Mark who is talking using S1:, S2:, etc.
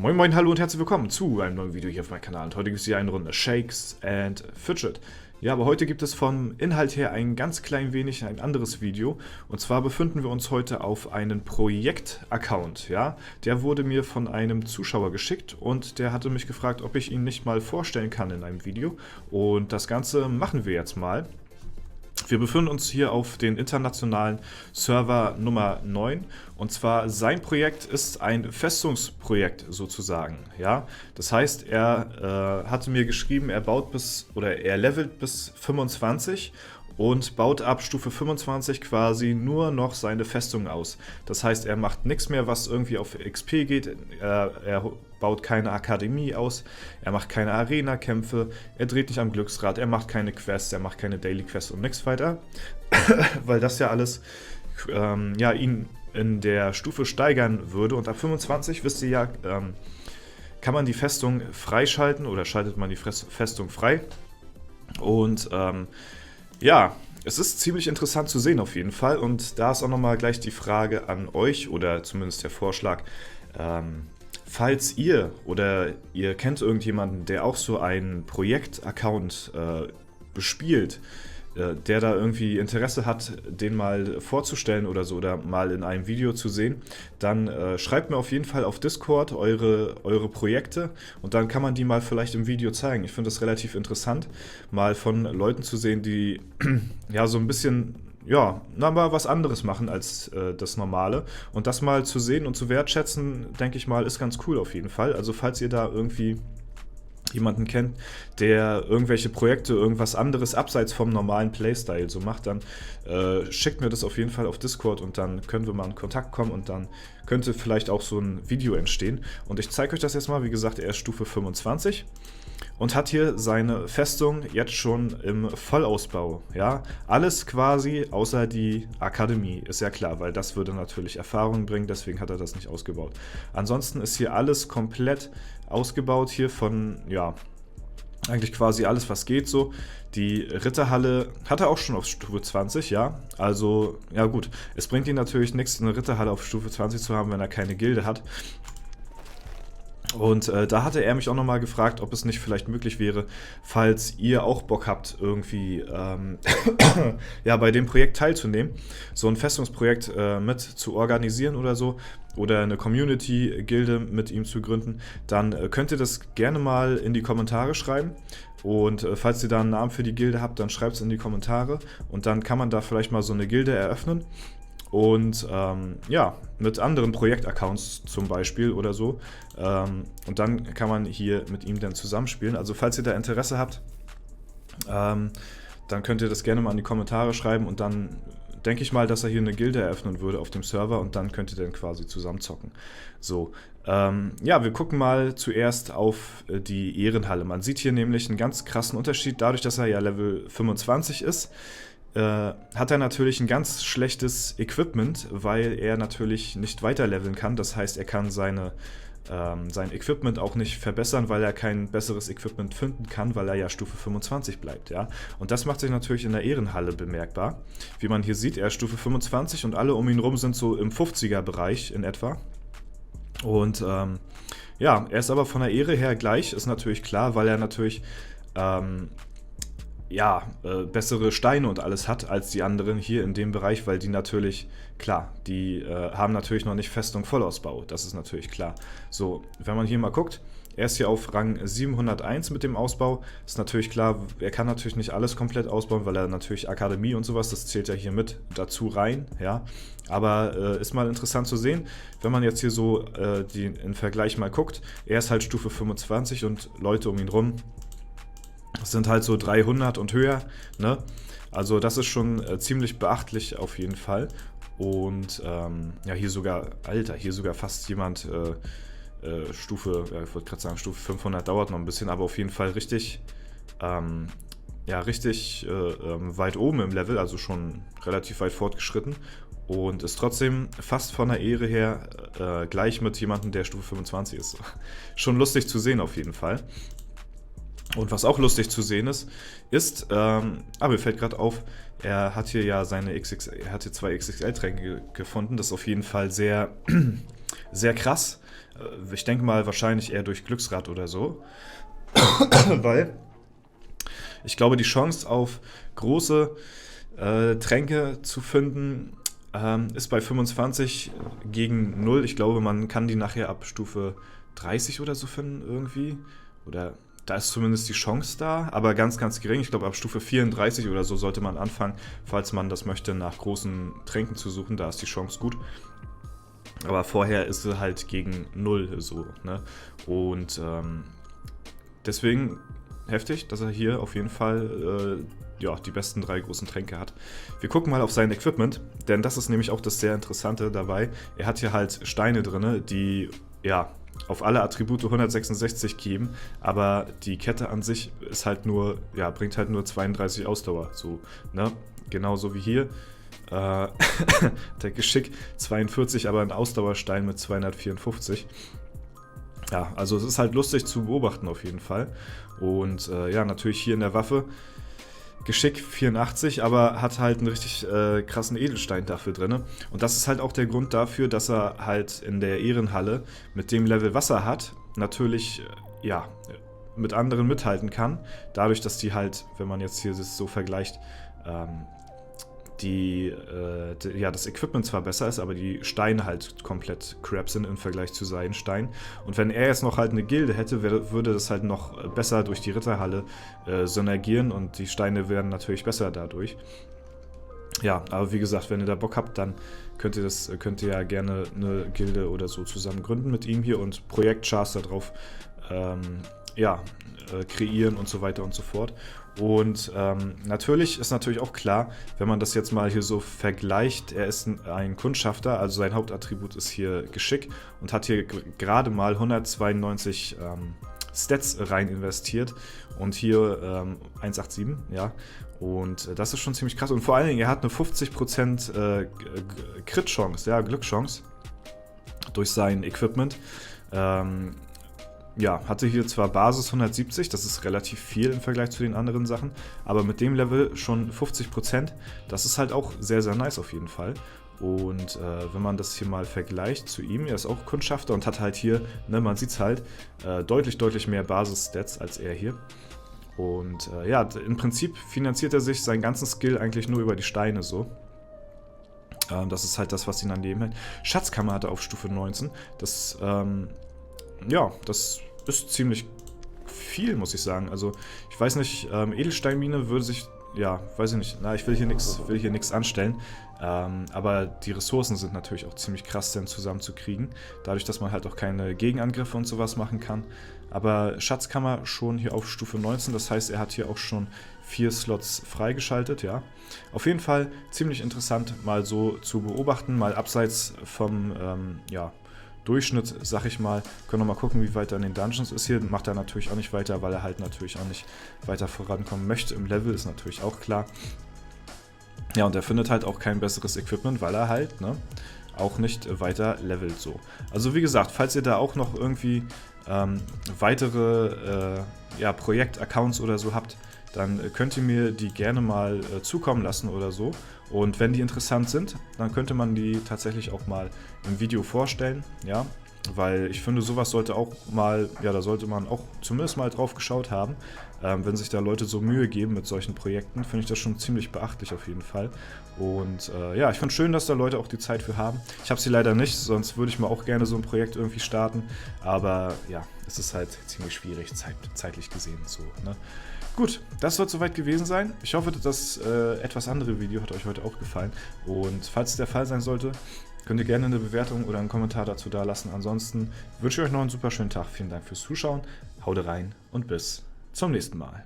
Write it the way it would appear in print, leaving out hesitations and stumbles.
S1: Moin moin, hallo und herzlich willkommen zu einem neuen Video hier auf meinem Kanal. Und heute gibt es hier eine Runde Shakes and Fidget. Ja, aber heute gibt es vom Inhalt her ein ganz klein wenig ein anderes Video. Und zwar befinden wir uns heute auf einem Projekt-Account. Ja? Der wurde mir von einem Zuschauer geschickt und der hatte mich gefragt, ob ich ihn nicht mal vorstellen kann in einem Video. Und das Ganze machen wir jetzt mal. Wir befinden uns hier auf den internationalen Server Nummer 9 und zwar sein Projekt ist ein Festungsprojekt sozusagen. Ja? Das heißt, er hatte mir geschrieben, er levelt bis 25 und baut ab Stufe 25 quasi nur noch seine Festung aus. Das heißt, er macht nichts mehr, was irgendwie auf XP geht, er baut keine Akademie aus, er macht keine Arena-Kämpfe, er dreht nicht am Glücksrad, er macht keine Quests, er macht keine Daily Quests und nichts weiter, weil das ja alles ihn in der Stufe steigern würde. Und ab 25, wisst ihr ja, kann man die Festung freischalten oder schaltet man die Festung frei. Und ja, es ist ziemlich interessant zu sehen auf jeden Fall. Und da ist auch nochmal gleich die Frage an euch oder zumindest der Vorschlag, falls ihr oder ihr kennt irgendjemanden, der auch so einen Projekt-Account bespielt, der da irgendwie Interesse hat, den mal vorzustellen oder so oder mal in einem Video zu sehen, dann schreibt mir auf jeden Fall auf Discord eure Projekte und dann kann man die mal vielleicht im Video zeigen. Ich finde das relativ interessant, mal von Leuten zu sehen, die ja so ein bisschen mal was anderes machen als das Normale. Und das mal zu sehen und zu wertschätzen, denke ich mal, ist ganz cool auf jeden Fall. Also falls ihr da irgendwie jemanden kennt, der irgendwelche Projekte, irgendwas anderes abseits vom normalen Playstyle so macht, dann schickt mir das auf jeden Fall auf Discord und dann können wir mal in Kontakt kommen und dann könnte vielleicht auch so ein Video entstehen. Und ich zeige euch das jetzt mal, wie gesagt, er ist Stufe 25 und hat hier seine Festung jetzt schon im Vollausbau. Ja? Alles quasi außer die Akademie, ist ja klar, weil das würde natürlich Erfahrung bringen, deswegen hat er das nicht ausgebaut. Ansonsten ist hier alles komplett ausgebaut, hier von, ja, eigentlich quasi alles, was geht so. Die Ritterhalle hat er auch schon auf Stufe 20, ja. Also, ja gut, es bringt ihn natürlich nichts, eine Ritterhalle auf Stufe 20 zu haben, wenn er keine Gilde hat. Und da hatte er mich auch nochmal gefragt, ob es nicht vielleicht möglich wäre, falls ihr auch Bock habt, irgendwie ja, bei dem Projekt teilzunehmen, so ein Festungsprojekt mit zu organisieren oder so, oder eine Community-Gilde mit ihm zu gründen, dann könnt ihr das gerne mal in die Kommentare schreiben. Und falls ihr da einen Namen für die Gilde habt, dann schreibt es in die Kommentare und dann kann man da vielleicht mal so eine Gilde eröffnen. Und ja, mit anderen Projektaccounts zum Beispiel oder so. Und dann kann man hier mit ihm dann zusammenspielen. Also falls ihr da Interesse habt, dann könnt ihr das gerne mal in die Kommentare schreiben. Und dann denke ich mal, dass er hier eine Gilde eröffnen würde auf dem Server. Und dann könnt ihr dann quasi zusammenzocken. So, ja, wir gucken mal zuerst auf die Ehrenhalle. Man sieht hier nämlich einen ganz krassen Unterschied. Dadurch, dass er ja Level 25 ist, hat er natürlich ein ganz schlechtes Equipment, weil er natürlich nicht weiter leveln kann. Das heißt, er kann sein Equipment auch nicht verbessern, weil er kein besseres Equipment finden kann, weil er ja Stufe 25 bleibt. Ja? Und das macht sich natürlich in der Ehrenhalle bemerkbar. Wie man hier sieht, er ist Stufe 25 und alle um ihn rum sind so im 50er-Bereich in etwa. Und ja, er ist aber von der Ehre her gleich, ist natürlich klar, weil er natürlich bessere Steine und alles hat als die anderen hier in dem Bereich, weil die natürlich, klar, die haben natürlich noch nicht Festung Vollausbau, das ist natürlich klar. So, wenn man hier mal guckt, er ist hier auf Rang 701 mit dem Ausbau, ist natürlich klar, er kann natürlich nicht alles komplett ausbauen, weil er natürlich Akademie und sowas, das zählt ja hier mit dazu rein, ja. Aber ist mal interessant zu sehen, wenn man jetzt hier so den Vergleich mal guckt, er ist halt Stufe 25 und Leute um ihn rum, das sind halt so 300 und höher, ne? Also das ist schon ziemlich beachtlich auf jeden Fall. Und ja, hier sogar, Alter, hier sogar fast jemand Stufe, ich wollte gerade sagen, Stufe 500 dauert noch ein bisschen, aber auf jeden Fall richtig, ja, richtig weit oben im Level, also schon relativ weit fortgeschritten. Und ist trotzdem fast von der Ehre her gleich mit jemandem, der Stufe 25 ist. Schon lustig zu sehen auf jeden Fall. Und was auch lustig zu sehen ist, mir fällt gerade auf, er hat hier ja er hat hier 2 XXL-Tränke gefunden. Das ist auf jeden Fall sehr, sehr krass. Ich denke mal wahrscheinlich eher durch Glücksrad oder so, weil ich glaube, die Chance auf große Tränke zu finden ist bei 25 gegen 0. Ich glaube, man kann die nachher ab Stufe 30 oder so finden irgendwie. Oder da ist zumindest die Chance da, aber ganz, ganz gering. Ich glaube, ab Stufe 34 oder so sollte man anfangen, falls man das möchte, nach großen Tränken zu suchen. Da ist die Chance gut. Aber vorher ist sie halt gegen 0 so. Ne? Und deswegen heftig, dass er hier auf jeden Fall die besten 3 großen Tränke hat. Wir gucken mal auf sein Equipment, denn das ist nämlich auch das sehr Interessante dabei. Er hat hier halt Steine drin, die auf alle Attribute 166 geben, aber die Kette an sich ist halt nur, bringt halt nur 32 Ausdauer. So, ne? Genauso wie hier. Der Geschick 42, aber ein Ausdauerstein mit 254. Ja, also es ist halt lustig zu beobachten auf jeden Fall. Und natürlich hier in der Waffe Geschick 84, aber hat halt einen richtig krassen Edelstein dafür drin. Und das ist halt auch der Grund dafür, dass er halt in der Ehrenhalle mit dem Level, was er hat, natürlich mit anderen mithalten kann. Dadurch, dass die halt, wenn man jetzt hier das so vergleicht, das Equipment zwar besser ist, aber die Steine halt komplett crap sind im Vergleich zu seinen Steinen. Und wenn er jetzt noch halt eine Gilde hätte, würde das halt noch besser durch die Ritterhalle synergieren und die Steine werden natürlich besser dadurch. Ja, aber wie gesagt, wenn ihr da Bock habt, dann könnt ihr ja gerne eine Gilde oder so zusammen gründen mit ihm hier und Projektchars da drauf kreieren und so weiter und so fort. Und natürlich ist auch klar, wenn man das jetzt mal hier so vergleicht, er ist ein Kundschafter, also sein Hauptattribut ist hier Geschick und hat hier gerade mal 192 Stats rein investiert und hier 187, ja. Und das ist schon ziemlich krass. Und vor allen Dingen, er hat eine 50% Crit-Chance, Glückschance durch sein Equipment. Hatte hier zwar Basis 170, das ist relativ viel im Vergleich zu den anderen Sachen, aber mit dem Level schon 50%, das ist halt auch sehr, sehr nice auf jeden Fall. Und wenn man das hier mal vergleicht zu ihm, er ist auch Kundschafter und hat halt hier, ne, man sieht es halt, deutlich mehr Basis-Stats als er hier. Und im Prinzip finanziert er sich seinen ganzen Skill eigentlich nur über die Steine so. Das ist halt das, was ihn an Leben hält. Schatzkammer hat er auf Stufe 19, das ist ziemlich viel, muss ich sagen. Also, ich weiß nicht, Edelsteinmine würde sich, weiß ich nicht, ich will hier nichts anstellen. Aber die Ressourcen sind natürlich auch ziemlich krass dann zusammenzukriegen. Dadurch, dass man halt auch keine Gegenangriffe und sowas machen kann. Aber Schatzkammer schon hier auf Stufe 19, das heißt, er hat hier auch schon 4 Slots freigeschaltet, ja. Auf jeden Fall ziemlich interessant, mal so zu beobachten, mal abseits vom, Durchschnitt, sag ich mal. Können wir mal gucken, wie weit er in den Dungeons ist. Hier macht er natürlich auch nicht weiter, weil er halt natürlich auch nicht weiter vorankommen möchte. Im Level ist natürlich auch klar. Ja, und er findet halt auch kein besseres Equipment, weil er halt, auch nicht weiter levelt so. Also wie gesagt, falls ihr da auch noch irgendwie weitere Projekt-Accounts oder so habt, dann könnt ihr mir die gerne mal zukommen lassen oder so. Und wenn die interessant sind, dann könnte man die tatsächlich auch mal im Video vorstellen, ja. Weil ich finde, sowas sollte auch mal, da sollte man auch zumindest mal drauf geschaut haben. Wenn sich da Leute so Mühe geben mit solchen Projekten, finde ich das schon ziemlich beachtlich auf jeden Fall. Und ich finde schön, dass da Leute auch die Zeit für haben. Ich habe sie leider nicht, sonst würde ich mal auch gerne so ein Projekt irgendwie starten. Aber es ist halt ziemlich schwierig, zeitlich gesehen so, ne? Gut, das soll soweit gewesen sein. Ich hoffe, das etwas andere Video hat euch heute auch gefallen. Und falls es der Fall sein sollte, könnt ihr gerne eine Bewertung oder einen Kommentar dazu da lassen. Ansonsten wünsche ich euch noch einen super schönen Tag. Vielen Dank fürs Zuschauen. Haut rein und bis zum nächsten Mal.